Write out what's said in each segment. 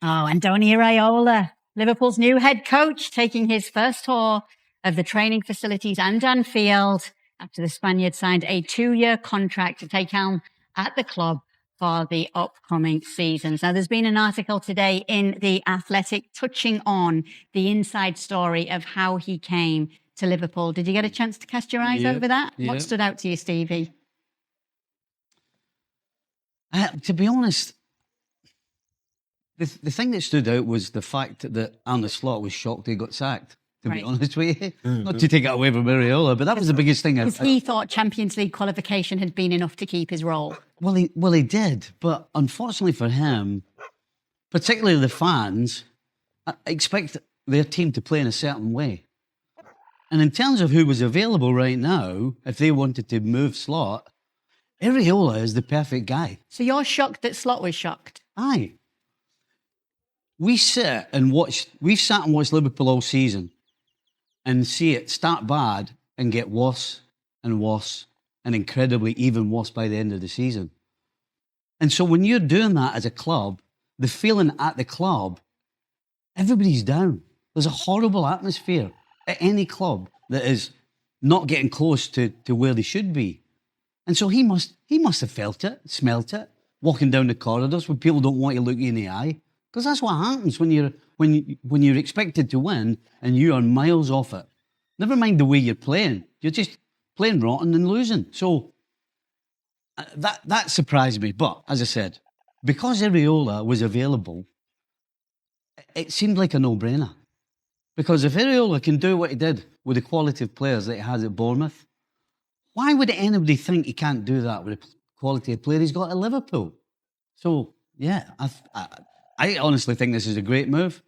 Oh, Andoni Iraola, Liverpool's new head coach, taking his first tour of the training facilities and Anfield after the Spaniard signed a 2-year contract to take helm at the club for the upcoming seasons. Now, there's been an article today in The Athletic touching on the inside story of how he came to Liverpool. Did you get a chance to cast your eyes over that? What stood out to you, Stevie? To be honest, the thing that stood out was the fact that Arne Slot was shocked he got sacked, to be honest with you. Not to take it away from Iraola, but that was the biggest thing. Because he thought Champions League qualification had been enough to keep his role. Well, he did, but unfortunately for him, particularly the fans, expect their team to play in a certain way. And in terms of who was available right now, if they wanted to move Slot, Iraola is the perfect guy. So you're shocked that Slot was shocked? Aye. We've sat and watched Liverpool all season and see it start bad and get worse and worse and incredibly even worse by the end of the season. And so when you're doing that as a club, the feeling at the club, everybody's down. There's a horrible atmosphere at any club that is not getting close to where they should be. And so he must have felt it, smelt it, walking down the corridors where people don't want to look you in the eye. Because that's what happens when you're expected to win and you are miles off it. Never mind the way you're playing. You're just playing rotten and losing. So that surprised me. But as I said, because Iraola was available, it seemed like a no-brainer. Because if Iraola can do what he did with the quality of players that he has at Bournemouth, why would anybody think he can't do that with the quality of player he's got at Liverpool? So, yeah, I honestly think this is a great move.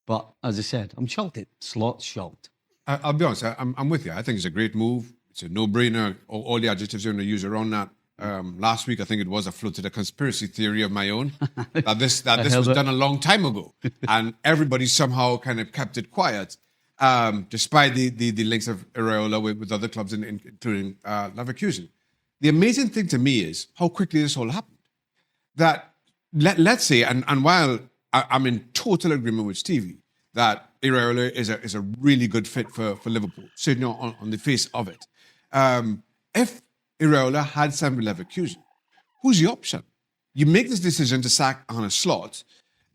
But as I said, I'm shocked that Slot's shocked. I'll be honest, I'm with you. I think it's a great move. It's a no-brainer. All the adjectives you're going to use around that. Last week, I think it was, I floated a conspiracy theory of my own that this was done a long time ago. And everybody somehow kind of kept it quiet, despite the links of Iraola with other clubs, including Leverkusen. The amazing thing to me is how quickly this all happened. That, let's say, and while I'm in total agreement with Stevie, that Iraola is a really good fit for Liverpool, certainly on the face of it. If Iraola had signed with Leverkusen, who's the option? You make this decision to sack Arne Slot,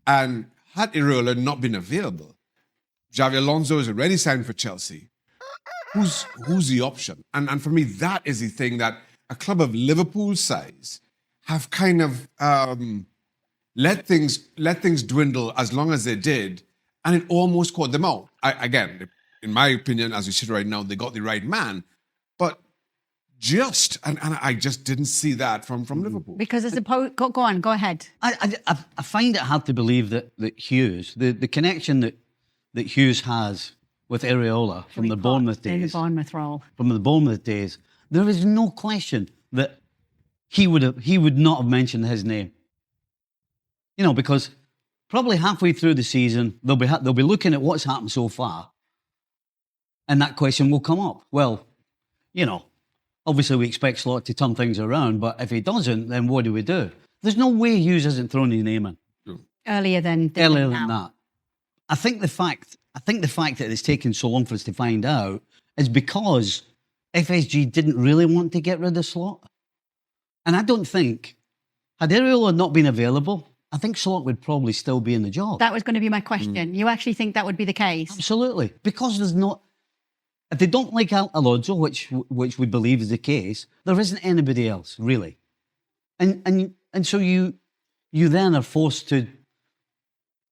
and had Iraola not been available, Xabi Alonso is already signed for Chelsea. Who's the option? And for me, that is the thing that a club of Liverpool's size have kind of let things dwindle as long as they did, and it almost caught them out. Again, in my opinion, as we sit right now, they got the right man, but I just didn't see that from Liverpool. Because as opposed, go on, go ahead. I find it hard to believe that Hughes, the connection that Hughes has with Iraola from the Bournemouth days. In the Bournemouth role. From the Bournemouth days, there is no question that he would not have mentioned his name. You know, because probably halfway through the season, they'll be looking at what's happened so far, and that question will come up. Well, you know, obviously we expect Slot to turn things around, but if he doesn't, then what do we do? There's no way Hughes hasn't thrown his name in. Earlier than that. I think the fact that it's taken so long for us to find out is because FSG didn't really want to get rid of Slot. And I don't think, had Iraola not been available, I think Slot would probably still be in the job. That was going to be my question. You actually think that would be the case? Absolutely. Because there's not, if they don't like Alonso, which we believe is the case, there isn't anybody else, really. And so you then are forced to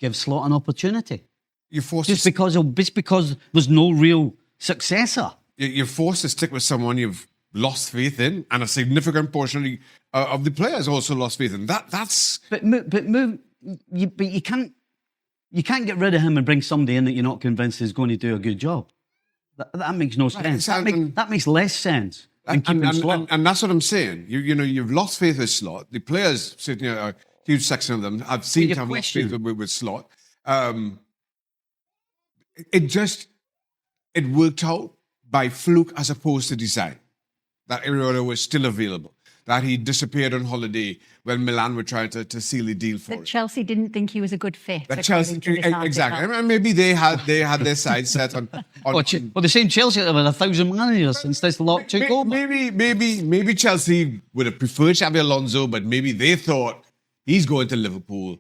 give Slot an opportunity. You're forced just because there's no real successor. You're forced to stick with someone you've lost faith in, and a significant portion of the players also lost faith in. That's. But you can't get rid of him and bring somebody in that you're not convinced is going to do a good job. That makes no sense. That makes less sense. And that's what I'm saying. You've lost faith with Slot. The players, certainly a huge section of them, have seen to have lost faith with Slot. It worked out by fluke as opposed to design, that Iraola was still available. that he disappeared on holiday when Milan were trying to seal the deal for That him. Chelsea didn't think he was a good fit. That Chelsea, exactly. And maybe they had their sights set on Well, the same Chelsea have had 1,000 managers since this lot took over. Maybe Chelsea would have preferred Xabi Alonso, but maybe they thought he's going to Liverpool,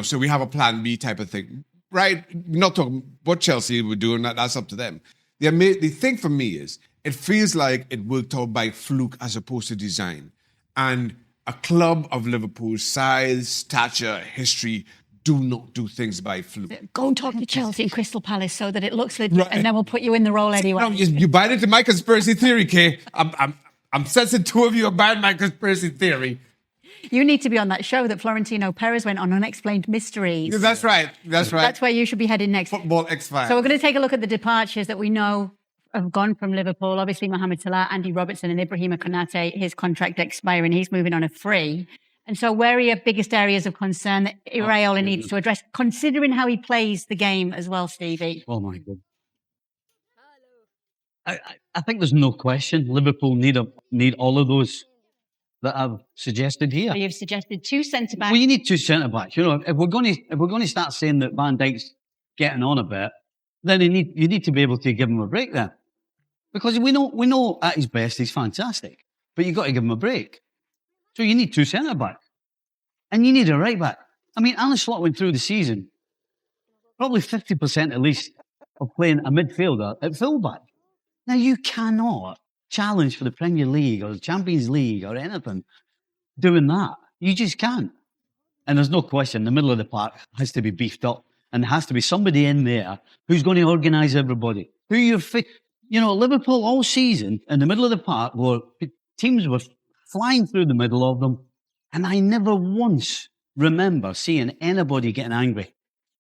so we have a plan B type of thing, right? Not talking what Chelsea would do, and that's up to them. The thing for me is, it feels like it worked out by fluke as opposed to design. And a club of Liverpool's size, stature, history do not do things by fluke. Go and talk to Chelsea and Crystal Palace so that it looks legit, and then we'll put you in the role anyway. No, you buy into my conspiracy theory, Kay. I'm sensing two of you are buying my conspiracy theory. You need to be on that show that Florentino Perez went on, Unexplained Mysteries. That's right. That's where you should be heading next. Football X-Files. So we're going to take a look at the departures that we know have gone from Liverpool. Obviously, Mohamed Salah, Andy Robertson and Ibrahima Konate, his contract expiring. He's moving on a free. And so where are your biggest areas of concern that Iraola needs to address, considering how he plays the game as well, Stevie? Oh, my God. I think there's no question Liverpool need all of those that I've suggested here. So you've suggested 2 centre-backs. Well, you need 2 centre-backs. If we're going to start saying that Van Dijk's getting on a bit, then you need to be able to give him a break then. Because we know at his best he's fantastic, but you've got to give him a break. So you need 2 centre-backs. And you need a right-back. I mean, Arne Slot went through the season, probably 50% at least, of playing a midfielder at full-back. Now, you cannot challenge for the Premier League or the Champions League or anything doing that. You just can't. And there's no question, the middle of the park has to be beefed up, and there has to be somebody in there who's going to organise everybody. Liverpool all season in the middle of the park, teams were flying through the middle of them, and I never once remember seeing anybody getting angry.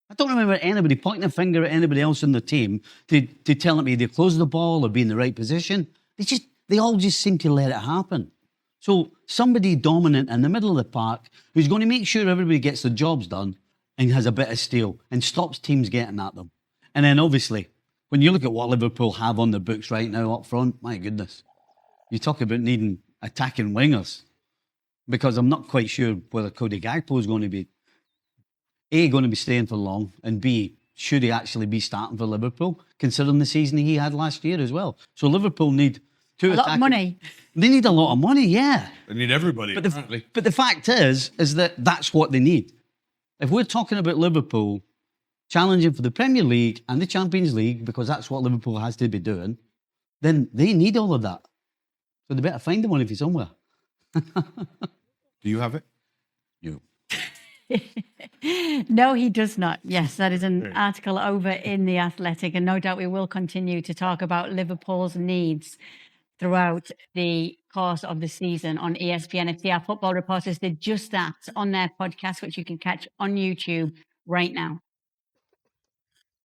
I don't remember anybody pointing a finger at anybody else in the team to tell me they close the ball or be in the right position. They all just seem to let it happen. So somebody dominant in the middle of the park who's going to make sure everybody gets their jobs done and has a bit of steel and stops teams getting at them. And then obviously, when you look at what Liverpool have on their books right now up front, my goodness, you talk about needing attacking wingers, because I'm not quite sure whether Cody Gakpo is going to be A, going to be staying for long, and B, should he actually be starting for Liverpool, considering the season he had last year as well. So Liverpool need a lot of money. They need a lot of money, yeah. They need everybody, apparently. But the fact is that's what they need. If we're talking about Liverpool challenging for the Premier League and the Champions League, because that's what Liverpool has to be doing, then they need all of that. So they better find the money for somewhere. Do you have it? You. No, he does not. Yes, that is an article over in The Athletic, and no doubt we will continue to talk about Liverpool's needs throughout the course of the season on ESPN FC. Our football reporters did just that on their podcast, which you can catch on YouTube right now.